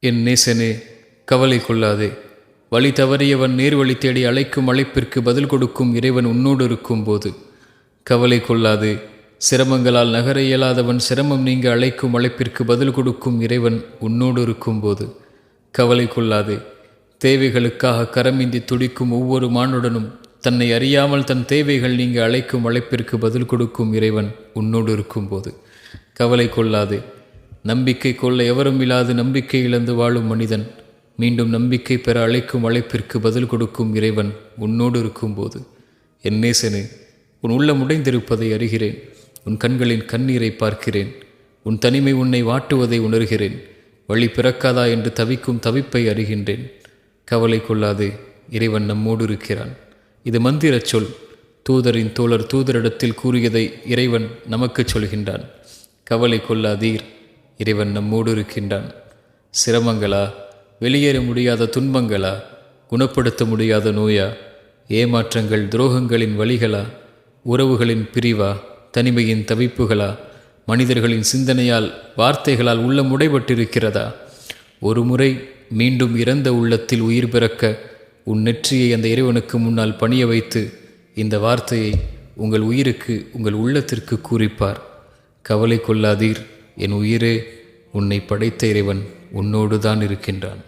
என் நேசனே, கவலை கொள்ளாதே. வழி தவறியவன் நேர்வழி தேடி அழைக்கும் அழைப்பிற்கு பதில் கொடுக்கும் இறைவன் உன்னோடு இருக்கும்போது கவலை கொள்ளாதே. சிரமங்களால் நகர இயலாதவன் சிரமம் நீங்க அழைக்கும் அழைப்பிற்கு பதில் கொடுக்கும் இறைவன் உன்னோடு இருக்கும்போது கவலை கொள்ளாதே. தேவைகளுக்காக கரமிந்தி துடிக்கும் ஒவ்வொரு மானுடனும் தன்னை அறியாமல் தன் தேவைகள் நீங்க அழைக்கும் அழைப்பிற்கு பதில் கொடுக்கும் இறைவன் உன்னோடு இருக்கும்போது கவலை கொள்ளாதே. நம்பிக்கை கொள்ள எவரும் இல்லாது நம்பிக்கை இழந்து வாழும் மனிதன் மீண்டும் நம்பிக்கை பெற அழைக்கும் அழைப்பிற்கு பதில் கொடுக்கும் இறைவன் உன்னோடு இருக்கும்போது என் நேசனே, உன் உள்ளம் உடைந்திருப்பதை அறிகிறேன். உன் கண்களின் கண்ணீரை பார்க்கிறேன். உன் தனிமை உன்னை வாட்டுவதை உணர்கிறேன். வழி பிறக்காதா என்று தவிக்கும் தவிப்பை அறிகின்றேன். கவலை கொள்ளாதே, இறைவன் நம்மோடு இருக்கிறான். இது மந்திர சொல். தூதரின் தோழர் தூதரிடத்தில் கூறியதை இறைவன் நமக்கு சொல்கின்றான். கவலை கொள்ளாதீர், இறைவன் நம்மோடு இருக்கின்றான். சிரமங்களா, வெளியேற முடியாத துன்பங்களா, குணப்படுத்த முடியாத நோயா, ஏமாற்றங்கள் துரோகங்களின் வழிகளா, உறவுகளின் பிரிவா, தனிமையின் தவிப்புகளா, மனிதர்களின் சிந்தனையால் வார்த்தைகளால் உள்ளம் உடைபட்டிருக்கிறதா? ஒரு முறை மீண்டும் இறந்த உள்ளத்தில் உயிர் பிறக்க உன் நெற்றியை அந்த இறைவனுக்கு முன்னால் பணிய வைத்து இந்த வார்த்தையை உங்கள் உயிருக்கு, உங்கள் உள்ளத்திற்கு கூறிப்பார். கவலை கொள்ளாதீர் என் உயிரே, உன்னை படைத்த இறைவன் உன்னோடு தான் இருக்கின்றான்.